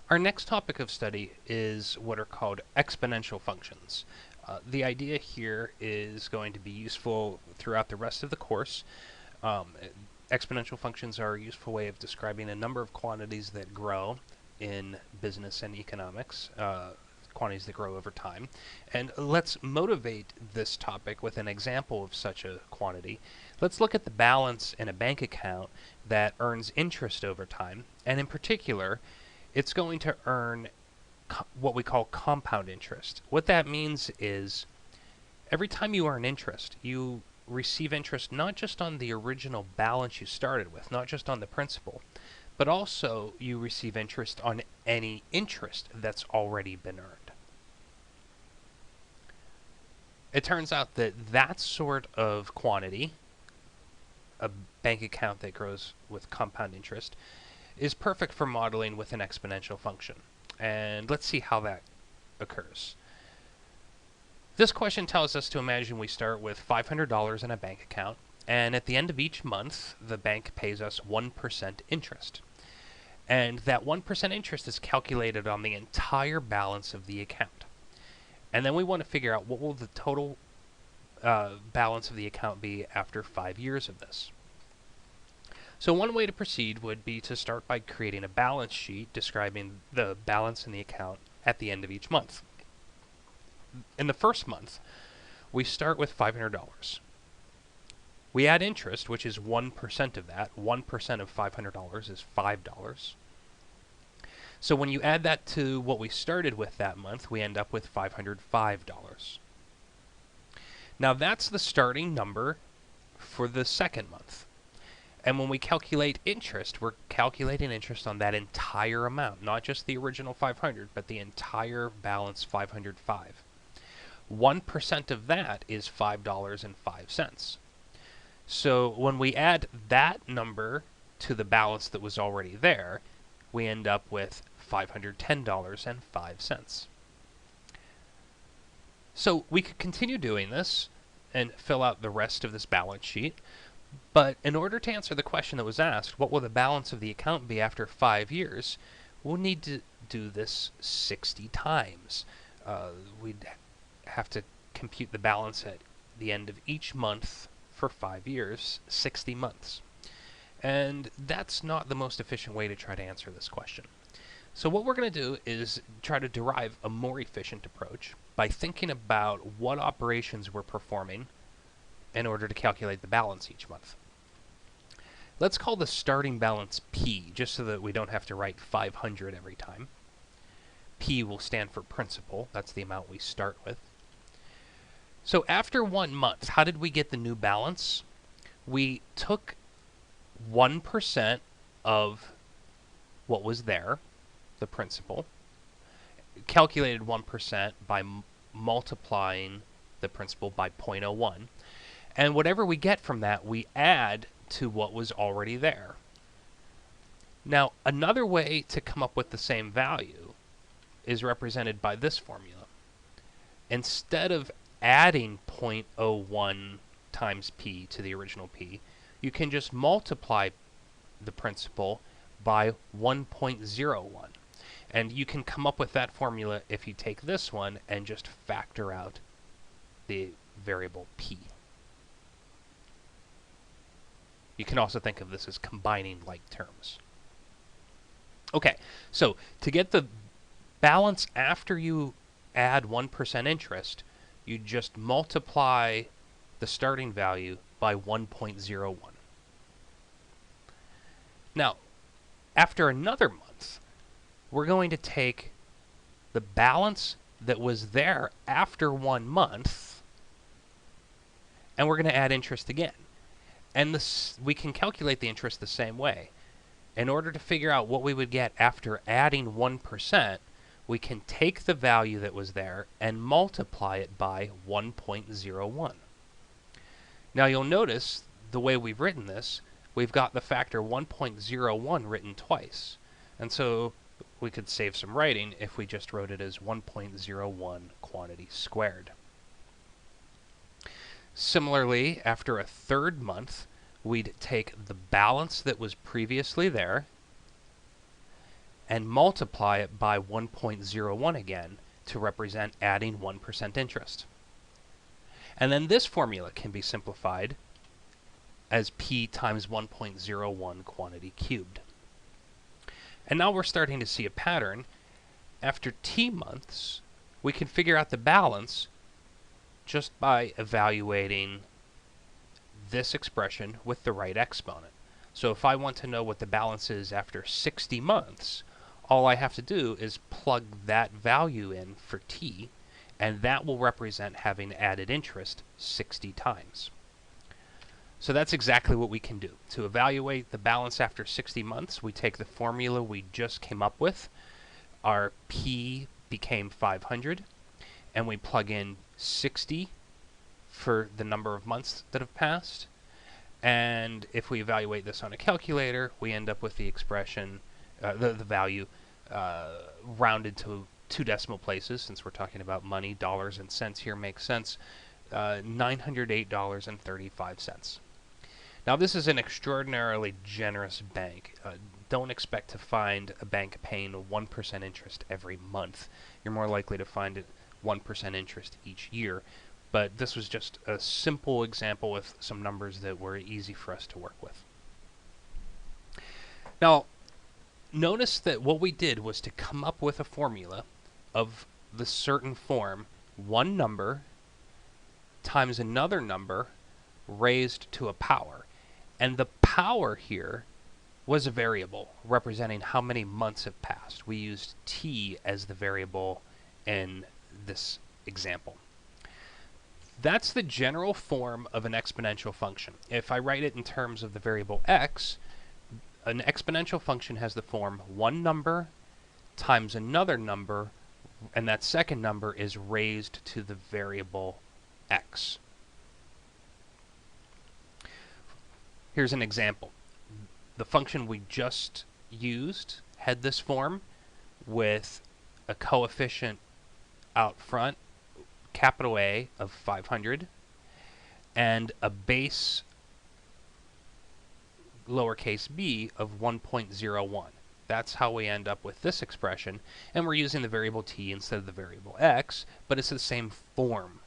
Our next topic of study is what are called exponential functions. The idea here is going to be useful throughout the rest of the course. Um, Exponential functions are a useful way of describing a number of quantities that grow in business and economics, quantities that grow over time. And let's motivate this topic with an example of such a quantity. Let's look at the balance in a bank account that earns interest over time, and in particular, it's going to earn what we call compound interest. What that means is every time you earn interest, you receive interest not just on the original balance you started with, not just on the principal, but also you receive interest on any interest that's already been earned. It turns out that that sort of quantity, a bank account that grows with compound interest, is perfect for modeling with an exponential function. And let's see how that occurs. This question tells us to imagine we start with $500 in a bank account, and at the end of each month, the bank pays us 1% interest. And that 1% interest is calculated on the entire balance of the account. And then we want to figure out what will the total balance of the account be after 5 years of this. So one way to proceed would be to start by creating a balance sheet describing the balance in the account at the end of each month. In the first month, we start with $500. We add interest, which is 1% of that. 1% of $500 is $5. So when you add that to what we started with that month, we end up with $505. Now that's the starting number for the second month. And when we calculate interest, we're calculating interest on that entire amount, not just the original 500, but the entire balance 505. 1% of that is $5.05. So when we add that number to the balance that was already there, we end up with $510.05. So we could continue doing this and fill out the rest of this balance sheet. But in order to answer the question that was asked, what will the balance of the account be after 5 years, we'll need to do this 60 times. We'd have to compute the balance at the end of each month for 5 years, 60 months. And that's not the most efficient way to try to answer this question. So what we're going to do is try to derive a more efficient approach by thinking about what operations we're performing in order to calculate the balance each month. Let's call the starting balance P, just so that we don't have to write 500 every time. P will stand for principal. That's the amount we start with. So after 1 month, how did we get the new balance? We took 1% of what was there, the principal, calculated 1% by multiplying the principal by 0.01. And whatever we get from that, we add to what was already there. Now, another way to come up with the same value is represented by this formula. Instead of adding 0.01 times P to the original P, you can just multiply the principal by 1.01. And you can come up with that formula if you take this one and just factor out the variable P. You can also think of this as combining like terms. Okay, so to get the balance after you add 1% interest, you just multiply the starting value by 1.01. Now, after another month, we're going to take the balance that was there after 1 month, and we're going to add interest again. And we can calculate the interest the same way. In order to figure out what we would get after adding 1%, we can take the value that was there and multiply it by 1.01. Now you'll notice the way we've written this, we've got the factor 1.01 written twice. And so we could save some writing if we just wrote it as 1.01 quantity squared. Similarly, after a third month, we'd take the balance that was previously there and multiply it by 1.01 again to represent adding 1% interest. And then this formula can be simplified as p times 1.01 quantity cubed. And now we're starting to see a pattern. After t months, we can figure out the balance just by evaluating this expression with the right exponent. So if I want to know what the balance is after 60 months, all I have to do is plug that value in for t, and that will represent having added interest 60 times. So that's exactly what we can do. To evaluate the balance after 60 months, we take the formula we just came up with. Our p became 500, and we plug in 60 for the number of months that have passed. And if we evaluate this on a calculator, we end up with the expression, the value rounded to 2 decimal places, since we're talking about money. Dollars and cents here makes sense. $908.35. Now, this is an extraordinarily generous bank. Don't expect to find a bank paying 1% interest every month. You're more likely to find 1% interest each year. But this was just a simple example with some numbers that were easy for us to work with. Now, notice that what we did was to come up with a formula of the certain form, one number times another number raised to a power. And the power here was a variable representing how many months have passed. We used t as the variable in this example. That's the general form of an exponential function. If I write it in terms of the variable x, an exponential function has the form one number times another number, and that second number is raised to the variable x. Here's an example. The function we just used had this form with a coefficient out front, capital A, of 500, and a base lowercase b of 1.01. That's how we end up with this expression, and we're using the variable t instead of the variable x, but it's the same form.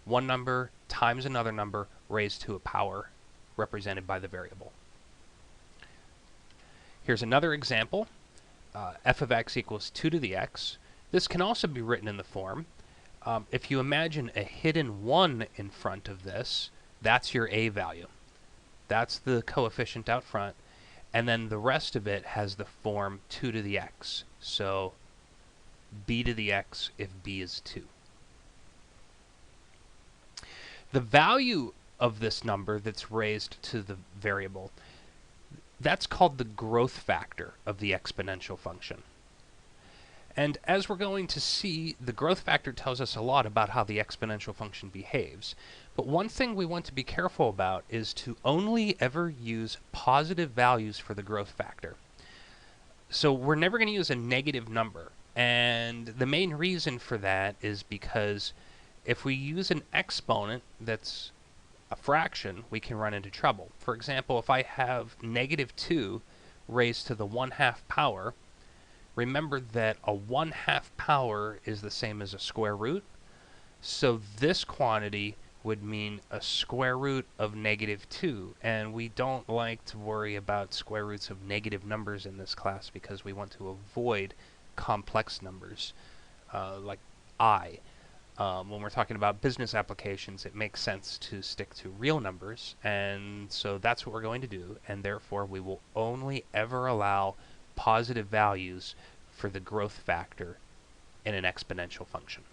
One number times another number raised to a power represented by the variable. Here's another example. F of x equals 2 to the x. This can also be written in the form. If you imagine a hidden 1 in front of this, that's your a value. That's the coefficient out front. And then the rest of it has the form 2 to the x. So b to the x if b is 2. The value of this number that's raised to the variable, that's called the growth factor of the exponential function. And as we're going to see, the growth factor tells us a lot about how the exponential function behaves. But one thing we want to be careful about is to only ever use positive values for the growth factor. So we're never going to use a negative number. And the main reason for that is because if we use an exponent that's a fraction, we can run into trouble. For example, if I have -2 raised to the 1/2 power, remember that a 1/2 power is the same as a square root. So this quantity would mean a square root of -2. And we don't like to worry about square roots of negative numbers in this class because we want to avoid complex numbers like I. When we're talking about business applications, it makes sense to stick to real numbers, and so that's what we're going to do, and therefore we will only ever allow positive values for the growth factor in an exponential function.